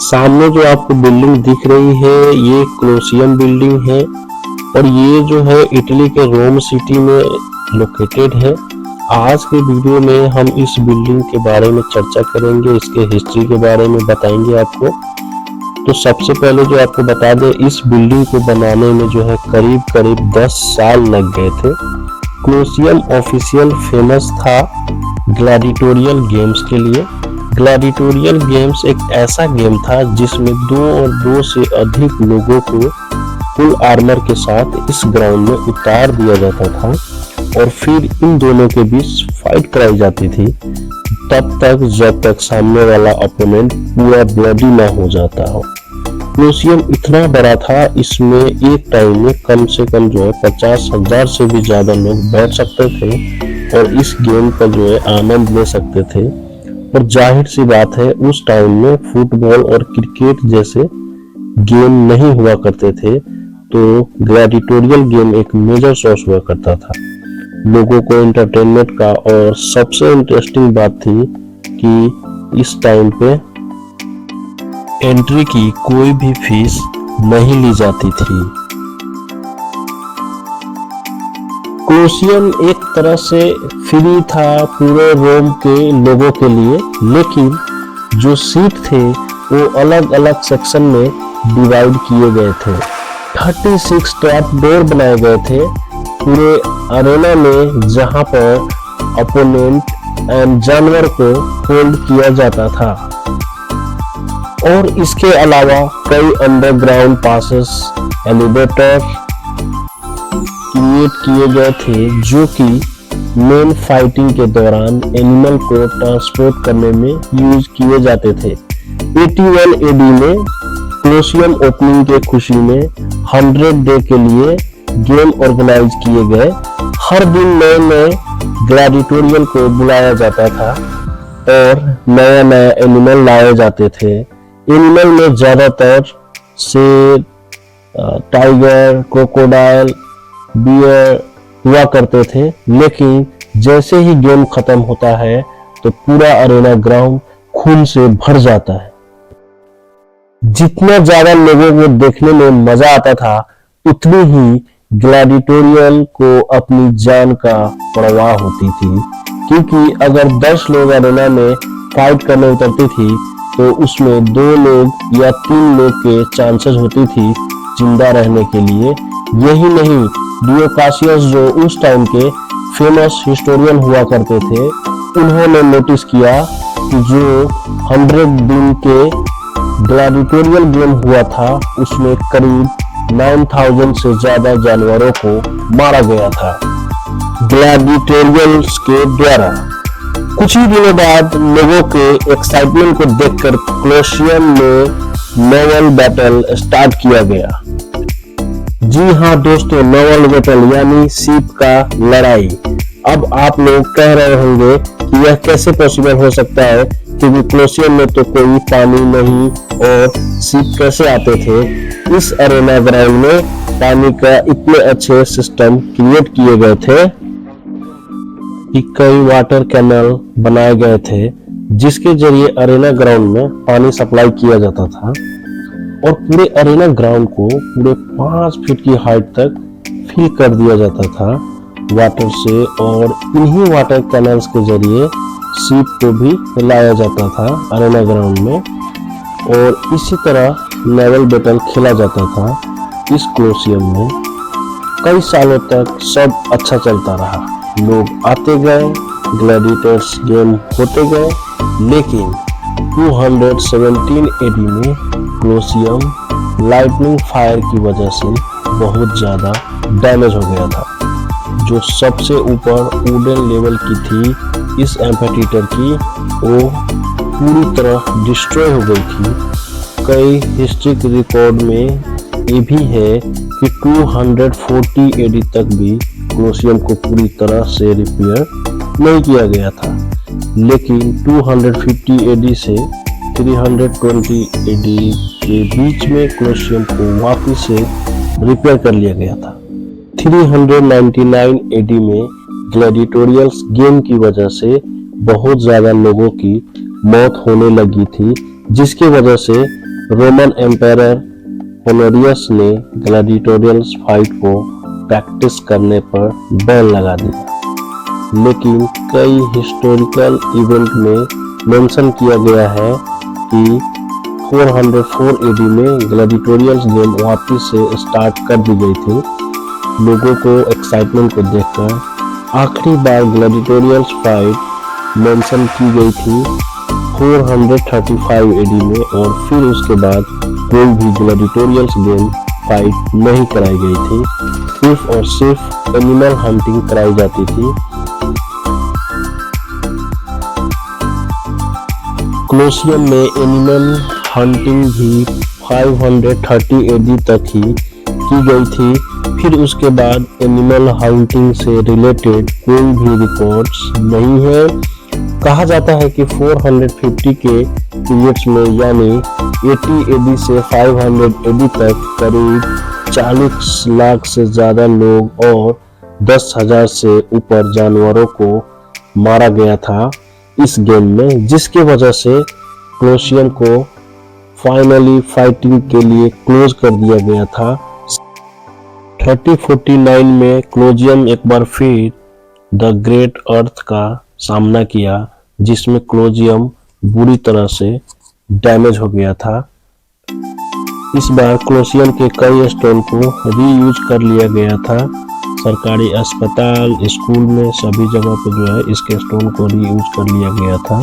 सामने जो आपको बिल्डिंग दिख रही है ये कोलोसियम बिल्डिंग है और ये जो है इटली के रोम सिटी में लोकेटेड है। आज के वीडियो में हम इस बिल्डिंग के बारे में चर्चा करेंगे, इसके हिस्ट्री के बारे में बताएंगे आपको। तो सबसे पहले जो आपको बता दें, इस बिल्डिंग को बनाने में जो है करीब 10 साल लग गए थे। कोलोसियम ऑफिशियल फेमस था ग्लैडिएटोरियल गेम्स के लिए। ग्लैडिएटोरियल गेम्स एक ऐसा गेम था जिसमें 2 और 2 से अधिक लोगों को फुल आर्मर के साथ इस ग्राउंड में उतार दिया जाता था और फिर इन दोनों के बीच फाइट कराई जाती थी, तब तक जब तक सामने वाला ओपोनेंट पूरा ब्लडी ना हो जाता हो। कोलोसियम इतना बड़ा था, इसमें एक टाइम में कम से कम जो है 50,000 से भी ज्यादा लोग बैठ सकते थे और इस गेम का जो है आनंद ले सकते थे। और जाहिर सी बात है, उस टाइम में फुटबॉल और क्रिकेट जैसे गेम नहीं हुआ करते थे, तो ग्लैडिएटोरियल गेम एक मेजर सोर्स हुआ करता था लोगों को एंटरटेनमेंट का। और सबसे इंटरेस्टिंग बात थी कि इस टाइम पे एंट्री की कोई भी फीस नहीं ली जाती थी। कोलोसियम एक तरह से फ्री था पूरे रोम के लोगों के लिए, लेकिन जो सीट थे वो अलग अलग सेक्शन में डिवाइड किए गए थे। 36 ट्रैप डोर बनाए गए थे पूरे अरेना में, जहां पर ओपोनेंट एंड जानवर को होल्ड किया जाता था। और इसके अलावा कई अंडरग्राउंड पासेस, एलिवेटर क्रिएट किए गए थे जो कि मेन फाइटिंग के दौरान एनिमल को ट्रांसपोर्ट करने में यूज किए जाते थे। 81 एडी में कोलोसियम ओपनिंग के खुशी में 100 डे के लिए गेम ऑर्गेनाइज किए गए। हर दिन नए नए ग्लैडिएटोरियल को बुलाया जाता था और नया नया एनिमल लाए जाते थे। एनिमल में ज्यादातर शेर, टाइगर, क्रोकोडाइल, बियर हुआ करते थे, लेकिन जैसे ही गेम खत्म होता है तो पूरा अरेना ग्राउंड खून से भर जाता है। जितना ज्यादा लोगों को देखने में मजा आता था, उतनी ही ग्लैडिएटोरियल को अपनी जान का परवाह होती थी, क्योंकि अगर 10 लोग अरेना में फाइट करने उतरती थी तो उसमें 2 लोग या 3 लोग के चांसेस होती थी जिंदा रहने के लिए। यही नहीं, डियोकासियस जो उस टाइम के फेमस हिस्टोरियन हुआ करते थे, उन्होंने नोटिस किया कि जो 100 दिन के ग्लैडिएटोरियल गेम हुआ था उसमें करीब 9,000 से ज्यादा जानवरों को मारा गया था ग्लैडिएटोरियल्स के द्वारा। कुछ ही दिनों बाद लोगों के एक्साइटमेंट को देखकर कोलोसियम में नेवल बैटल स्टार्ट किया गया। जी हाँ दोस्तों, नेवल बैटल यानी सीप का लड़ाई। अब आप लोग कह रहे होंगे कि यह कैसे पॉसिबल हो सकता है, क्योंकि कोलोसियम में तो कोई पानी नहीं और सीप कैसे आते थे। इस अरेना ग्राउंड में पानी का इतने अच्छे सिस्टम क्रिएट किए गए थे कि कई वाटर कैनल बनाए गए थे, जिसके जरिए अरेना ग्राउंड में पानी सप्लाई किया जाता था और पूरे अरेना ग्राउंड को पूरे 5 फीट की हाइट तक फिल कर दिया जाता था वाटर से। और इन्हीं वाटर कैनल्स के जरिए सीप को भी हिलाया जाता था अरेना ग्राउंड में, और इसी तरह नेवल बैटल खेला जाता था इस कोलोसियम में। कई सालों तक सब अच्छा चलता रहा, लोग आते गए, ग्लैडिएटर्स गेम होते गए, लेकिन 217 एडी में कोलोसियम लाइटनिंग फायर की वजह से बहुत ज्यादा डैमेज हो गया था। जो सबसे ऊपर वुडन लेवल की थी इस एम्फीथिएटर की, वो पूरी तरह डिस्ट्रॉय हो गई थी। कई हिस्ट्रिक रिकॉर्ड में ये भी है कि 240 एडी तक भी कोलोसियम को पूरी तरह से रिपेयर नहीं किया गया था, लेकिन 250 एडी से 320 एडी के बीच में कोलोसियम को वापस से रिपेयर कर लिया गया था। 399 एडी में ग्लैडिएटोरियल्स गेम की वजह से बहुत ज्यादा लोगों की मौत होने लगी थी, जिसकी वजह से रोमन एम्पायर होनोरियस ने ग्लैडिएटोरियल्स फाइट को प्रैक्टिस करने पर बैन लगा दिया, लेकिन कई हिस्टोरिकल इवेंट में मेंशन किया गया है कि 404 एडी में ग्लैडिएटोरियल्स गेम वापस से स्टार्ट कर दी गई थी। लोगों को एक्साइटमेंट को देखकर आखिरी बार ग्लैडिएटोरियल्स फाइट मेंशन की गई थी 435 एडी में, और फिर उसके बाद कोई भी ग्लैडिएटोरियल्स गेम फाइट नहीं कराई गई थी, सिर्फ और सिर्फ एनिमल हंटिंग कराई जाती थी। कोलोसियम में एनिमल हंटिंग भी 530 एडी तक ही की गई थी। फिर उसके बाद एनिमल हंटिंग से रिलेटेड कोई भी रिकॉर्ड्स नहीं है। कहा जाता है कि 450 के पीरियड्स में यानी 80 एडी से 500 एडी तक करीब 40 लाख से ज़्यादा लोग और 10,000 से ऊपर जानवरों को मारा गया था इस गेम में, जिसकी वजह से कोलोसियम को फाइनली फाइटिंग के लिए क्लोज कर दिया गया था। 3049 में कोलोसियम एक बार फिर द ग्रेट अर्थ का सामना किया, जिसमें कोलोसियम बुरी तरह से डैमेज हो गया था। इस बार कोलोसियम के कई स्टोन को रीयूज कर लिया गया था। सरकारी अस्पताल, स्कूल में सभी जगह पे जो है इसके स्टोन को रीयूज कर लिया गया था।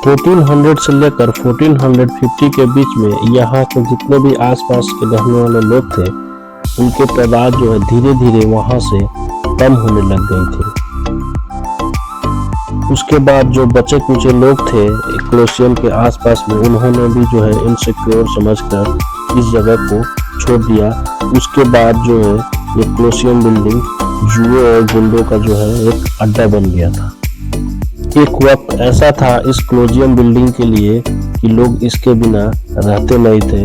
1400 से लेकर 1450 के बीच में यहाँ के जितने भी आसपास के रहने वाले लोग थे, उनके तादाद जो है धीरे धीरे वहां से कम होने लग गई थी। उसके बाद जो बचे कुचे लोग थे कोलोसियम के आसपास में, उन्होंने भी जो है इनसिक्योर समझकर इस जगह को छोड़ दिया। उसके बाद जो है ये कोलोसियम बिल्डिंग जुओं और गुंडों का जो है एक अड्डा बन गया था। एक वक्त ऐसा था इस कोलोसियम बिल्डिंग के लिए कि लोग इसके बिना रहते नहीं थे,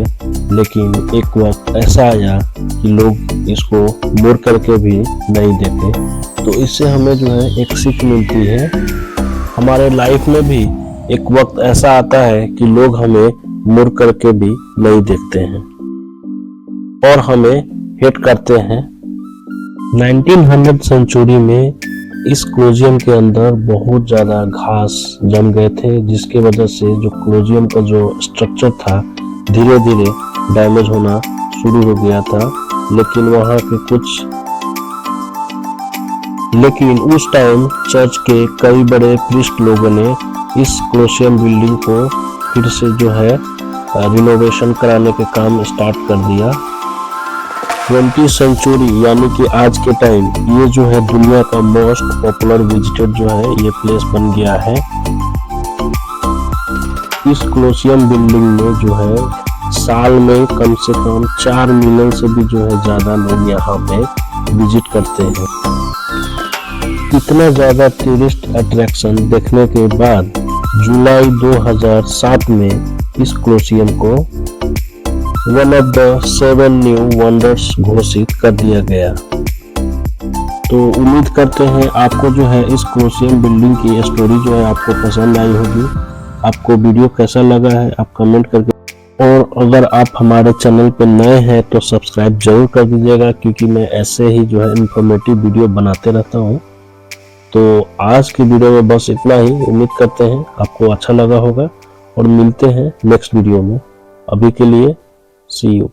लेकिन एक वक्त ऐसा आया कि लोग इसको मुड़ करके भी नहीं देखे। तो इससे हमें जो है एक सीख मिलती है। हमारे लाइफ में भी एक वक्त ऐसा आता है कि लोग हमें मुड़ करके भी नहीं देखते हैं और हमें हेट करते हैं। 1900 सेंचुरी में इस कोलोसियम के अंदर बहुत ज़्यादा घास जम गए थे, जिसकी वजह से जो कोलोसियम का जो स्ट्रक्चर था धीरे धीरे डैमेज होना शुरू हो गया था। लेकिन उस टाइम चर्च के कई बड़े प्रीस्ट लोगों ने इस कोलोसियम बिल्डिंग को फिर से जो है रिनोवेशन कराने के काम स्टार्ट कर दिया। 20वीं सेंचुरी यानी कि आज के टाइम ये जो है दुनिया का मोस्ट पॉपुलर विजिटेड जो है ये प्लेस बन गया है। इस कोलोसियम बिल्डिंग में जो है साल में कम से कम 4 मिलियन से भी जो है ज्यादा लोग यहाँ पे विजिट करते हैं। इतना ज्यादा टूरिस्ट अट्रैक्शन देखने के बाद जुलाई 2007 में इस कोलोसियम को one of the 7 new wonders घोषित कर दिया गया। तो उम्मीद करते हैं आपको जो है इस कोलोसियम बिल्डिंग की स्टोरी जो है आपको पसंद आई होगी। आपको वीडियो कैसा लगा है आप कमेंट करके, और अगर आप हमारे चैनल पर नए हैं तो सब्सक्राइब जरूर कर दीजिएगा, क्योंकि मैं ऐसे ही जो है इंफॉर्मेटिव वीडियो बनाते रहता हूँ। तो आज की वीडियो में बस इतना ही। उम्मीद करते हैं आपको अच्छा लगा होगा और मिलते हैं नेक्स्ट वीडियो में। अभी के लिए सी यू।